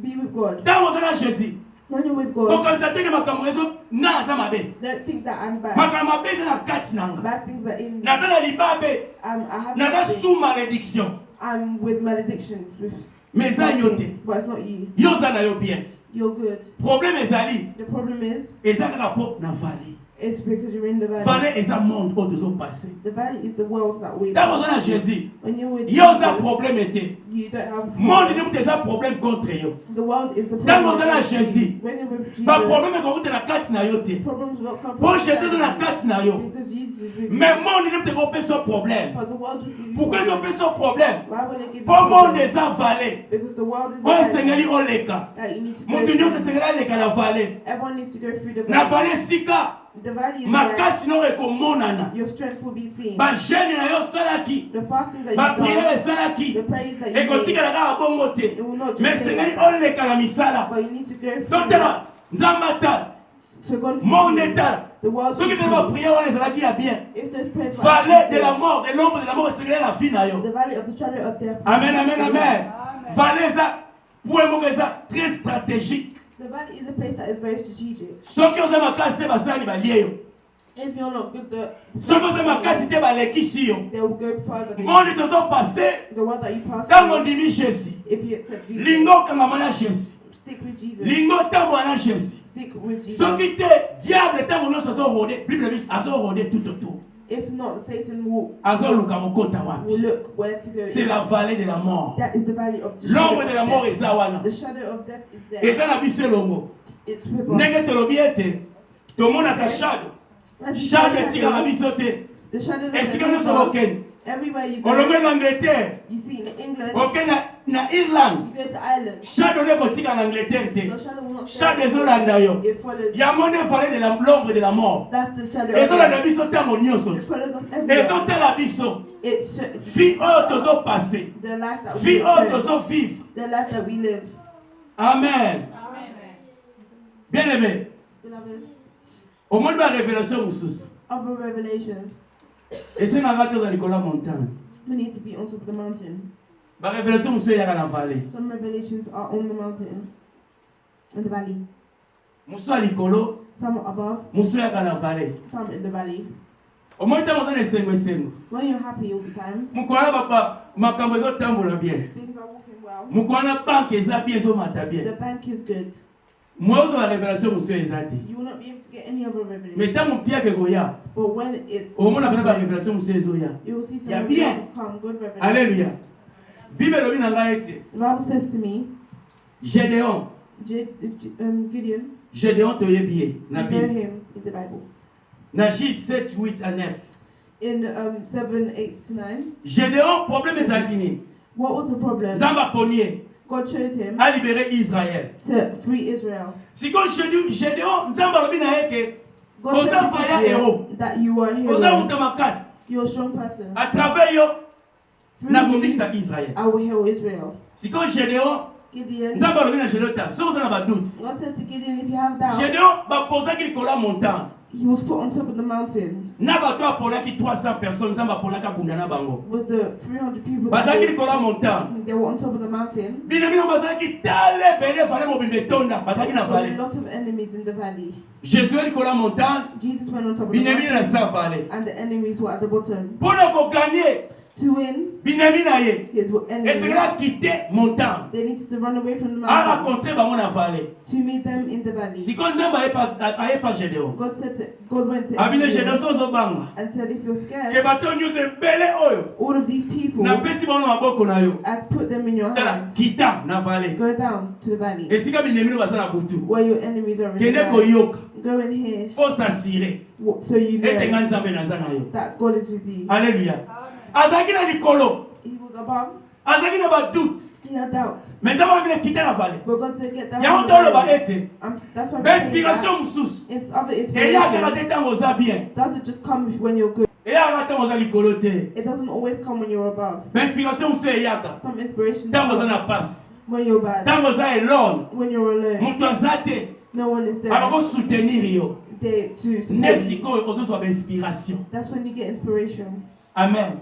Be with God. Ntango oza na Jésus. When you're with God, Kokanisa te ke makambo ezo nga aza mabe. don't think that I'm bad. Makambo mabe eza na kati na nga. Bad things are in me. Naza na libabe. I have Naza something. sous malédiction. I'm with maledictions. With Mais eza bad yo te. things, but it's not you. Yo oza na yo bien. You're good. Problème ezali. The problem is, Eza kaka po na vallée. it's because you're in the valley. Vallée eza monde oyo tozo passer. The valley is the world that we Ntango oza na Jésus. When you're with Yo oza Jesus, problème te. you don't have Monde ne mutu eza problème contre yo. The world is the Ntango problem. oza na Jésus. When you're with Jesus, Ba problème ekokuta na kati na yo te. problems will not come Po from Jésus eza na outside kati na yo. because Jesus is with you. Mais monde ne mutu ekopesa problème. But the world will give you Pourquoi problems. ezopesa problème? Why will it give you Po monde problems? eza vallée. Because the world is Oyo the valley esengeli oleka. that you need to go Moto nyonso through. esengeli aleka na vallée. Everyone needs to go through the Na valley. vallée sika The valley is there. makasi no ekomonana. Your strength will be seen. Ba jeune na yo osalaki. The fasting that Ba you've prière done, esalaki. the praise that you made, Ekotikala kaka bongo te. it will not Mais just stay esengeli like that. oleka na misala. But you need to go through Totala it. nzambe atala. So God can Monde see you. etala. The world Soki can mpe ba see prière wana ezalaki ya bien. you. If there's praise, Vallée de la mort, de l'ombre de la mort esengeli na vie na yo. the valley of the shadow of death. Amen, amen, amen. Vallée eza point moko eza très stratégique. The valley is a place that is very strategic. Soki oza makasi te basali balie yo. If you're not good, Soki oza makasi te balekisi yo. they will go further than Monde you. tozo passe The one that you pass ntango through, ondimi Jésus. if you accept Jesus, Lingo okangama na Jésus. stick with Jesus. Lingo otambola na Jésus. Stick with Jesus. Soki te diable ntango nyonso azorode, Bible dit azorode tout autour. If not, Satan will Azoluka kokota wapi. look where to go. C'est la vallée de la mort. That is the valley of the L'ombre shadow de la of mort death. eza wana. The shadow of death is there. Eza na biso elongo. It's with us. Ndenge tolobi ete tomonaka shadow. As you Shadow see etikaka biso te. the shadow that Esika leads nyonso us, okende. everywhere you go, Olonge na Angleterre. you see in England, Okende na Irlande. you go to Ireland, Shadow ne kotika na Angleterre te. your shadow will not stay. Shadow ezolanda yo. It follows. Yango nde vallée de l'ombre de la mort. That's the shadow of Ezolanda death. biso ntango nyonso. It follows us everywhere. Ezotala biso. It's Vie oyo tozopase. the life that we Vie oyo live. tozovivre. The life that we live. Amen. Bien aimé. Beloved, Omoni ba révélation mosusu. other revelations, Ese na nga toza likolo ya montagne. we need to be on top of the mountain. Ba révélation mosusu eyaka na vallée. Some revelations are on the mountain, in the valley. Mosusu ya likolo, Some are above, mosusu eyaka na vallée. some in the valley. Omoni ntango oza na esengo esengo. When you're happy all the time, Mokolo wana makambo ezotambola bien. things are walking well. Mokolo wana banke eza bien ezomata The bien. bank is good. Moi ozwa révélation mosusu eza te. You will not be able to get any other Mais revelation. ntango mpiaka ekoya, But when it's omona pena ba révélation mosusu ezoya. you will see some Ya bien. revelations come, good revelations. Alléluia. Bible elobi na ngai ete The Bible says to me, Gédéon, Gideon, Gédéon toyebi ye na you know Bible. him in the Bible. Na Juge 7, 8 à 9. in 7, 8 to 9. Gédéon, problème ezalaki nini? What was the problem? Nzambe aponi God chose him a libéré Israël. to free Israel. Sikoyo Gédéon, Nzambe alobi na ye ke God oza said faya to héros. you that you are a Oza hero. moto makasi. You're a strong person. À travers yo Through na you, kobikisa Israël. I will heal Israel. Sikoyo Gédéon, Gideon. Nzambe alobi na Gédéon ta soki oza na badoute. God said to Gideon, if you have doubt, Gédéon bapozaki likolo ya montagne. he was put on top of the mountain Na bato aponaki 300 personnes, Nzambe aponaki abunda na bango. with the 300 people that Bazalaki likolo ya montagne. they were on top of the mountain. Bino bazalaki tale bele fale mobimba etonda, bazalaki na There were a vale. lot of enemies in the valley. Jésus likolo ya montagne, Jesus went on top of the binemi na mountain, sa vale. and the enemies were at the bottom. Mpona koganye To win, binemi na ye, his enemies, esengela quitter montagne. they needed to run away from the A mountain rencontré bango na vale. to meet them in the valley. Sikoyo Nzambe ayepa Gédéon. God went to Abine Gideon Gédéon so ozobanga. and said, if you're Ke scared, bato nyonso ebele oyo all of these people, napesi bango na maboko na yo. I put them in your Tala hands. kita na vale. Go down to the valley Esika binemi no baza na butu. where your enemies are in the Kende valley. koyoka. Go in here Po s'assurer. so you Ete nga know Nzambe naza na yo. that God is with you. Alléluia. Azalaki na likolo. He was above, Azalaki na badoute. he had doubts. Mais Nzambe alobi na kita na vale. But God said, get down Yango from the toloba valley. ete. That's why I'm saying that. Inspiration mosusu. It's other Eyakaka te inspiration. ntango oza bien. Doesn't just come when you're good. Eyakaka ntango oza likolo te. It doesn't always come when you're above. Inspiration mosusu eyaka. Some inspiration Ntango oza comes na pasi. when you're bad. Ntango oza alone. When you're alone, Moto aza te. no one is there. Akokosoutenir yo. There to Nde support you. sikoyo ozozwa bainspiration. That's when you get inspiration. Amen.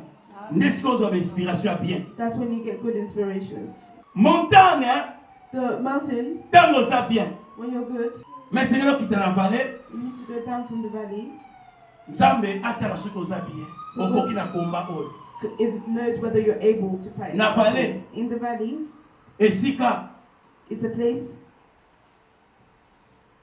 Nde sikoyo ozwa bainspiration ya bien. That's when you get good inspirations. Montagne, The mountain, ntango oza bien. when you're good, Mais sengeli okita na vale, you need to go down from the valley. Nzambe atala soki oza bien. Okoki na komba oyo. It knows whether you're able to fight. Na valley. In the valley, Esika it's a place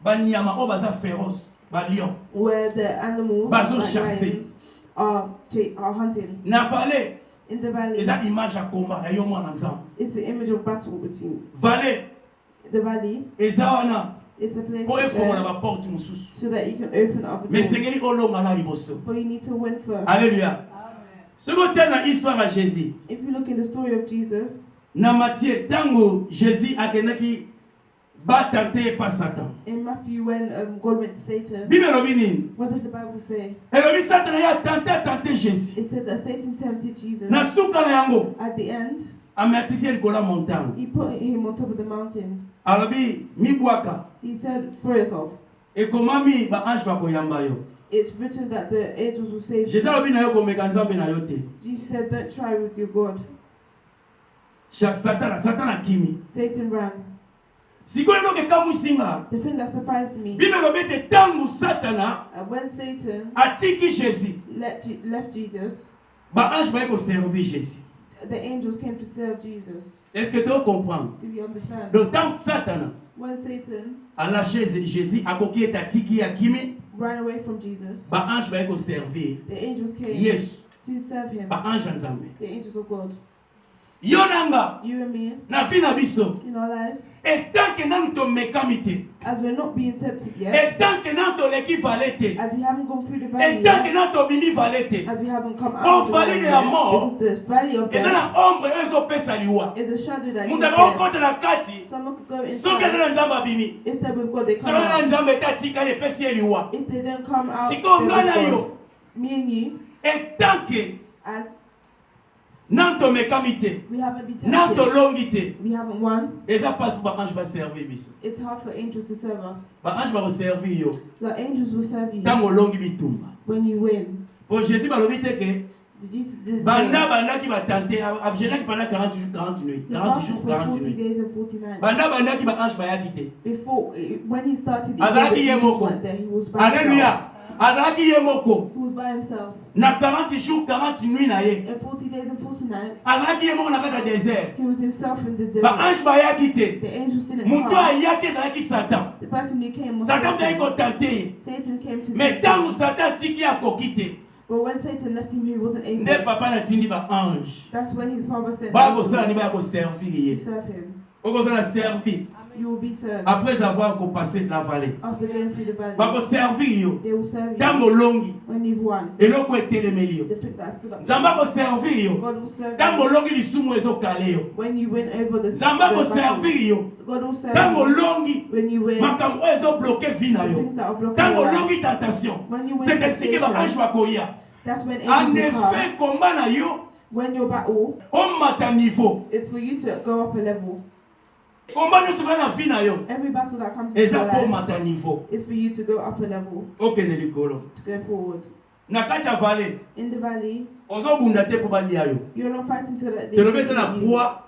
banyama oyo baza féroce, balion. where the animals, Bazo like chasser. lions, are hunting. Na vale, In the valley, eza image ya komba ya yo mwana Nzambe. it's the image of battle between. Vale, The valley, eza wana it's a place po efongola there baporte mosusu. so that you can open other Mais doors. sengeli olonga na liboso. But you need to win first. Alléluia. Soki otali na histoire ya Jésus, If you look in the story of Jesus, na Matthieu, ntango Jésus akendaki batante ye pa Satan. in Matthew, when God went to Satan, Bible elobi nini? what did the Bible say? Elobi Satan ye atante Jésus. It said that Satan tempted Jesus. Na suka na yango, At the end, amatisi ye likolo ya montagne. he put him on top of the mountain. Alobi mibwaka, He said, throw yourself. ekomami ba-ange bakoyamba yo. It's written that the angels will save Jésus you. alobi na yo komeka Nzambe na yo te. Jesus said, don't try with your God. Satan akimi. Satan ran. Sikoyo eloko ekamwisi nga, The thing that surprised me, Bible elobi ete ntango Satana when Satan atiki Jésus, left Jesus, ba-ange baye koservi Jésus. the angels came to serve Jesus. Est-ce que tu comprends? Do you understand? Donc tant que Satan When Satan a lâché Jésus, akoki etatiki akimi, ran away from Jesus, ba-ange baye koservir the angels came Yesu, to serve him. ba-ange ya Nzambe. The angels of God. Yo nanga, You and me, na vie na biso, in our lives, etant que nanu tomekami te, as we're not being tempted yet, etant que nanu toleki vale te, as we haven't gone through the valley etant que yet, nanu tobimi vale te, as we haven't come Bon, out of the valley valley de la yet, mort, because the valley of eza death na ombre oyo ezopesa liwa. is a shadow that Mutu gives akokota death. na kati, Someone could go soki aza inside. na Nzambe abimi, If they're with God, they soki come aza na out. Nzambe etatikali epesi ye liwa. If they don't come out, Sikoyo they're ngai na with yo, God. Me and you, etant que as nanu tomekami te, we haven't been nanu tempted, tolongi te, we haven't won, eza mpasi mpo ba-ange baservir biso. it's hard for angels to serve us. Ba-ange bakoservir yo The angels will serve you ntango olongi bitumba. when you win. Po Jésus balobi te ke Did Jesus did banda bandaki batante avigenaki pendant 40 jours 40 nuits he 40 fasted jours for 40 40 nuits days and 40 nights. banda bandaki ba-ange bayaki te. Before, when he started, he Azalaki said the ye angels moko. weren't there. He was by himself. Alléluia. Azalaki ye moko He was by himself. na 40 jours 40 nuits na ye. In 40 days and 40 nights, Azalaki ye moko na kati ya désert. he was himself in the desert. Ba-ange bayaki te. The angels didn't Moto come. ayaki ezalaki Satan. The person who came was Satan azalaki Satan. kotante ye. Satan came to Mais tempt ntango him. Satan atiki akoki te, But when Satan left him, he wasn't nde able. papa natindi ba-ange That's when his father sent baya kosala ni angels baya koservir to ye. serve him. Okozala servi. You will be served. Après avoir passé la vallée. After going through the valley, Bako servir yo. they will serve you. Tango longi. When you've won, Eloko etelemeli yo. the thing that stood up. Nzamba ko servir yo. God will serve Tango you. longi lisumu ezokale yo. When you win over the Nzamba ko battle, servir yo. God will serve Tango you. longi When you win makambo ezo bloquer vie na the yo. things that are blocking Tango your life, longi tentation. when you win C'est ainsi que ba ange temptation, wa koya. that's when En angels will come. effet, combat na yo When your battle on mata niveau. is for you to go up a level. Combat nous souvent na vie na yo. Every battle that comes to your Eza pour life mata niveau. is for you to go up a level, OK ne likolo. to go forward. Na kati ya vallée, In the valley, ozo bunda te pour balia yo. you're not fighting to that. Te robesa na proie,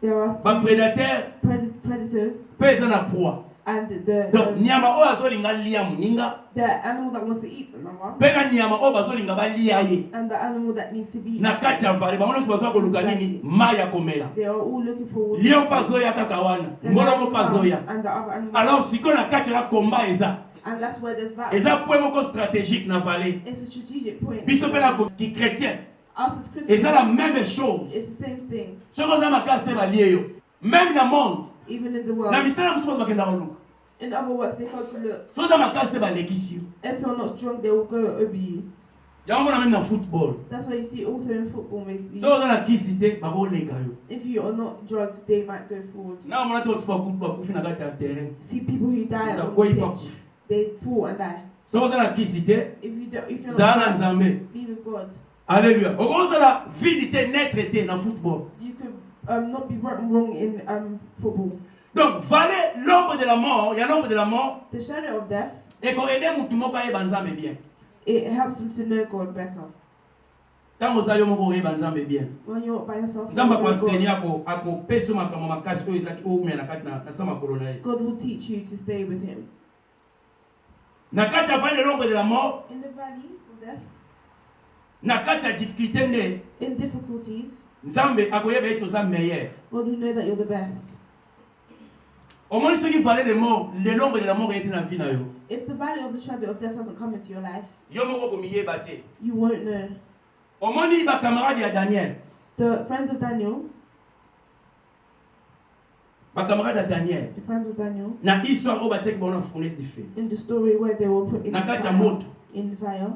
There are ba prédateur, predators pesa na proie. and Donc nyama o azolinga lia muninga, the animal that wants to eat another, pena nyama o bazolinga balia ye. and the animal that needs to be Na kati ya vallée, bango bazo koluka nini? Maya komela. They are all looking forward. Lion pazoya kaka wana, The ngolo lion ko comes pazoya. and the other animal. Alors siko na kati ya combat eza. And that's where there's battle. Eza point moko stratégique na vallée. It's a strategic point. Biso pena ko ki chrétien. Us as Christians, Eza la même chose. it's the same thing. Soko za makasi te balie yo. Même na monde. Even in the world. Na misala musu bakenda koluka. In other words, they come to look. Soko za makasi te balekisi yo. If you're not strong, they will go over you. Yango na même na football. That's why you see also in football, maybe. Soko za na kisi te bakoleka yo. If you are not drugs, they might go forward. Na mona to tpa kufi na kati ya terrain. See people who die on Utakuwa the ipa pitch. kufi. They fall and die. Soko za na kisi te. If you're Za na not drugs, nzambe. be with God. Alléluia. Okoza la vie te naître te na football. You could not be wrong in football. Donc valer l'ombre de la mort, il y a l'ombre de la mort The shadow of death, et qu'on aide mutu moko ayeba nzambe bien. it helps them to know God better. Tango za yo moko oyeba nzambe bien. When you're by yourself, Nzamba you kwa know God. seni ako peso makambo makasi oyo ezalaki oumia na kati na sama kolona ye. God will teach you to stay with Him. Na kati ya valer l'ombre de la mort, In the valley of death, na kati ya difficulté nde in difficulties, nzambe akoyeba ete oza meilleur. God will know that you're the best. Omoni soki valer de mort, le l'ombre de la mort ete na vie na yo. If the valley of the shadow of death hasn't come into your life, Yo moko komiyeba te. you won't know. Omoni ba camarade ya Daniel. The friends of Daniel, Ba camarade ya Daniel. the friends of Daniel, Na histoire oyo batiaki bango na fournaise du feu. in the story where they were put in Na the kati ya fire, moto. in fire,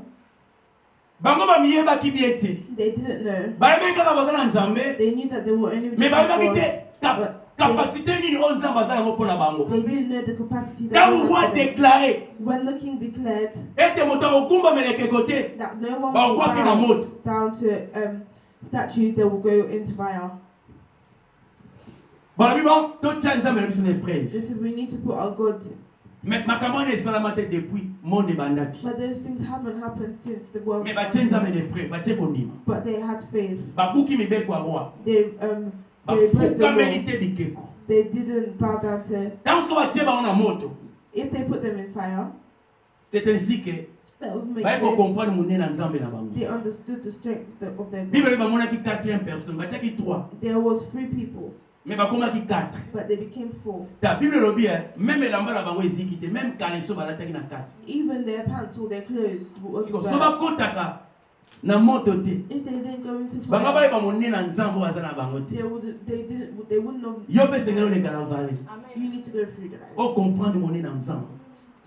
Bango bamiyebaki bien te. they didn't know. Bayebaki kaka baza na nzambe. They knew that they were only with Mais bayebaki God, te capacité nini oyo nzambe aza yango mpona bango. they didn't know the capacity that Ntango God roi had for them. déclaré When the king declared ete moto akogumbamela ekeko te, that no one will bawwaki na bow moto. down to statues, they will go into fire. balobi bon totya nzambe na biso na épreuve. They said we need to put our God. Mais makambo wana esalama te depuis monde ebandaki. But those things haven't happened since the world. Mais batie nzambe na épreuve, batie kondima. But they had faith. Babuki mibeko ya roi. They broke the Bafukameli law. te bikeko. They didn't bow down to. Ntango soki batie bango na moto, If they put them in fire, c'est ainsi que that would make baye them. kocomprendre monene na nzambe na bango. They understood the strength of their God. Bible bamonaki 4e personne, batiaki 3, There was 3 people, mais bakomaki 4. but they became 4. Ta Bible elobi même elamba na bango eziki te, même kaleso balataki na 4. Even their pants or their clothes was So burned. bakotaka na moto te. If they didn't go into Bango fire, bayeba monene na nzambe oyo aza na bango te. they wouldn't have. Yo mpe sengeli oleka na vale. You need to go through the valley Ocomprendre monene na nzambe.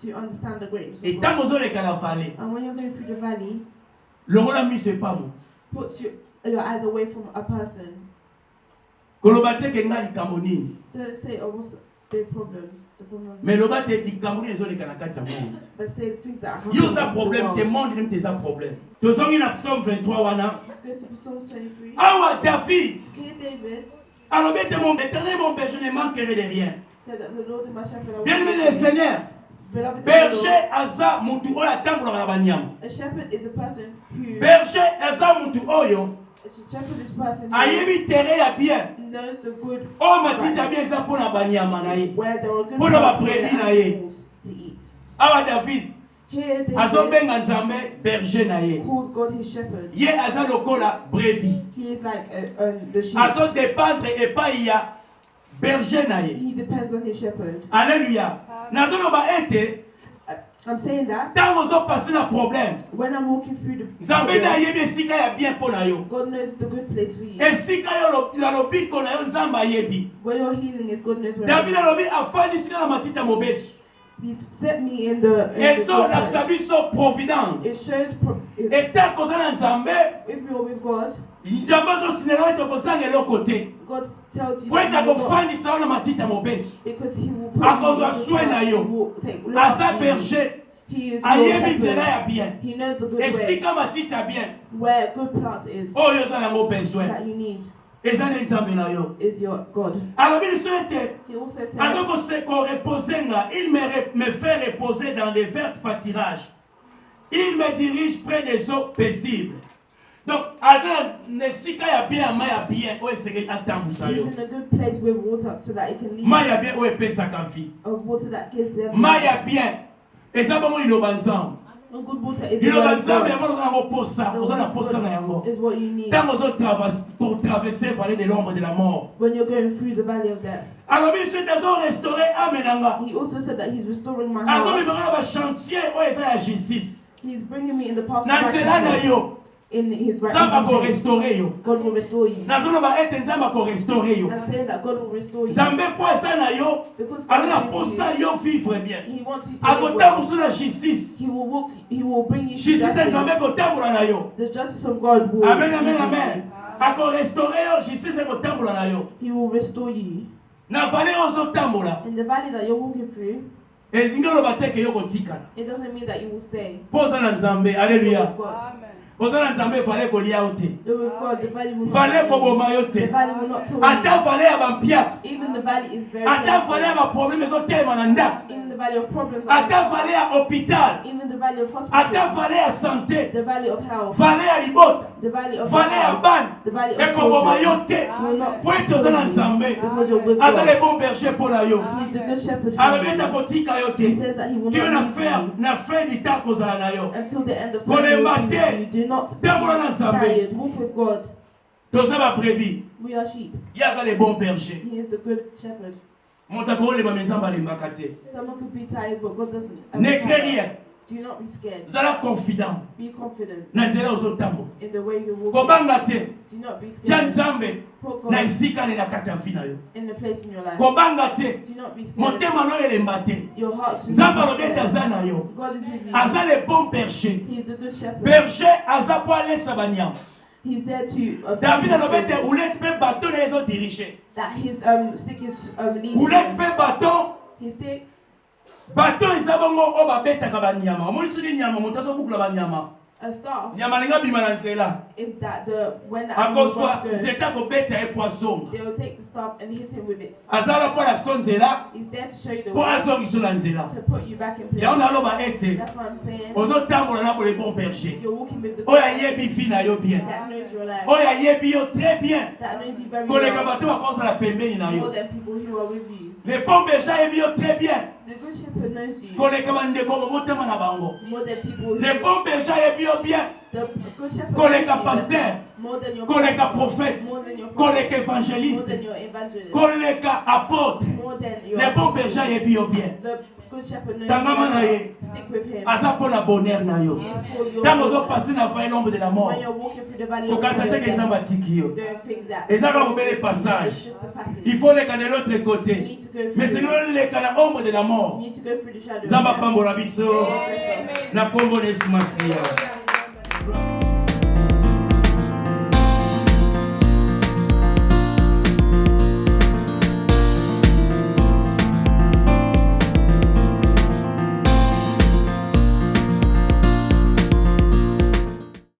to understand the greatness of Et God. ntango ozoleka na vale, And when you're going through the valley, longola miso epamo. put your eyes away from a person. Koloba te ke nga likambo nini. Don't say, oh, what's the problem? The problem. Mais loba te likambo nini ezoleka na kati ya monde. But say things that happen Yo in za the problème, te world. monde nem te za problème. Tozongi na Psaume 23 wana. Let's go to Psalm 23. Awa David. Here David Alors bête mon éternel mon berger ne manquerait de rien. said that the Lord is my shepherd. I will Bien not aimé le fear. Seigneur. Beloved of the Berger Lord, aza mutu oyo atambolaka na banyama. a shepherd is a person who Berger aza mutu oyo a shepherd is a person who ayebi terrain ya bien. knows the good Oyo matiti ya bien eza mpona banyama na ye. where there are good Mpona parts for the baprédi na ye. animals to eat. Awa David Here David azobenga nzambe berger na ye. calls God his shepherd. Ye aza lokola brebis. He is like the sheep. Azodépendre epai ya berger na ye. He depends on his shepherd. Alléluia. Nazoloba ete I'm saying that Tant que vous passez un problème, when I'm walking through the Nzambe na problem, yebi esika ya bien pour na yo. God knows the good place for you. Esika yo la lobiko na yo Nzambe yebi. Where your healing is, God knows where. David alobi afandi sika na matita mobesu. He set me in the Et so good la place. sabiso providence. It shows Et tant que na Nzambe, if you're with God, Nzambe zo sinela to kosanga lo côté. God tells you Kwa that ta you're God, kofandi sa na matita mobesu. because He will put Akozwa you in soin na the yo. He will take look Aza after you. berger. He is your Ayebi nzela shepherd. ya bien. He knows the good way, Esika matita bien. where good plants is Oyo za nango besoin. that you need Eza ne Nzambe na yo. is your God. Alors il souhaite He also said il me fait reposer dans les verts pâturages. Il me dirige près des eaux paisibles. Donc, Azan nesika ya bien, ma ya bien, o eseke atambusa he's yo. in a good place with water so that it can lead Ma ya bien o epesa ka vie. of water that gives them Ma life. ya bien. Eza bomo liloba nzambe. And good water is the Liloba word of nzambe God. yango oza nango posa, The oza na word of posa na God yango. is what you need Tant ozo traverser la vallée de l'ombre de la mort. when you're going through the valley of death. Alors il souhaite restaurer amenanga. He also said that he's restoring my Azo mi heart. banga ba chantier o eza ya justice. He's bringing me in the path of Na nzela na righteousness. yo. In his Nzambe ko righteousness. restaurer yo. God will restore you. Nazoloba ete Nzambe ko restaurer yo. I'm saying that God will restore you. Nzambe po esa na yo. Because God Alona is with posa yo vivre bien. you. He wants you to live Akota well. musu na justice. He will walk. He will bring you to Justice justice. Nzambe ko tambola na yo. The justice of God will Amen, lead amen, you. amen. Ako restaurer yo, justice ko tambola na yo. He will restore you. Na vallée ozo tambola. In the valley that you're walking through, Ezingi oloba te ke yo kotikala. it doesn't mean that you will stay. Poza na Nzambe, alléluia. With God. Poza na Nzambe fallait kolia yo te. You're with God. The valley will not Fallait kill you. koboma yo The te. valley will not kill Ata you. fallait ya bampiaka. Even the valley is very Ata fallait ya painful. ba problème ezo telema na ndako. Even the valley of problems. Ata fallait ya hôpital. Even the valley of Ata hospital. fallait ya santé. The valley of health. Fallait ya libota. The valley of Fallait ya house. bana. The valley of Ekoboma yo children te. will not Po ete oza na Nzambe. because you're with Aza le God. bon berger mpo na yo. He's the good shepherd for Alobi ete you. akotika yo He te. says that he will Kino not leave you na fin du temps kozala na yo. until the end of time. Kolemba He will be te. with you. Do not be Tambola na Nzambe. tired. Walk with God. Toza babrebi. We are sheep. Ye aza le bon berger. He is the good shepherd. Moto akoleba me Nzambe alembaka te. Someone could be tired, but God doesn't. Ne crains rien. Do not be scared. Zala confident. Be confident Na nzela ozotambola. in the way you're walking. Kobanga te. Do not be Tia scared. Nzambe Put na God esika ne na kati ya vi na yo. in the place in your life. Kobanga te. Do not be scared. Motema no elemba te. Your heart should Nzambe not alobi be ete scared. aza na yo. God is with you. Aza le bon berger. He is the good shepherd. Berger aza po alesa banyama. He's there to David alobi ete roulette mpe bato na ezo dirige. that his stick is leading. Roulette mpe bato. His stick Bato eza bongo oyo babetaka banyama. Omoni soki nyama moto azobukula banyama. a staff Nyama linga bima na nzela. is that when the animal Akozwa wants to go, nzete akobeta ye po azonga. they will take the staff and hit him with it. Azala po alakisa nzela He's there to show you the po way azongisa na nzela. to put you back in place. Yango naloba ete That's what I'm saying. ozotambola na le bon berger. You're walking with the Oyo God ayebi vi na yo bien. that knows your life. Oyo ayebi yo très bien. That knows you very Koleka well. bato bakozala pembeni na More yo. than people who are with you. Le bon berger ayebi yo très bien. The good shepherd knows you. Koleka bandeko bobotama na bango. More than people who Le bon berger ayebi yo bien. the good shepherd Koleka knows you. pasteur. More than your Koleka pastor. prophète. More than your prophet. Koleka More than évangéliste. your evangelist. Koleka apôtre. More than your Le bon apostle. berger ayebi yo bien. The good shepherd knows Tangama na you. ye. Stick with him. Aza po na bonheur na yo. He is for your Ntango good. ozopase na vallée l'ombre de la mort. When you're walking through the valley of Kokanisa shadow te of ke Nzambe death, atiki yo. don't think that. Ezaka mobele passage. It's just a passage. Il faut leka de l'autre You côté. need to go Mais through. c'est leka na ombre de la You mort. need to go through the shadow. Nzambe of death. apambola biso God bless us. na kombo na Yesu Masiya.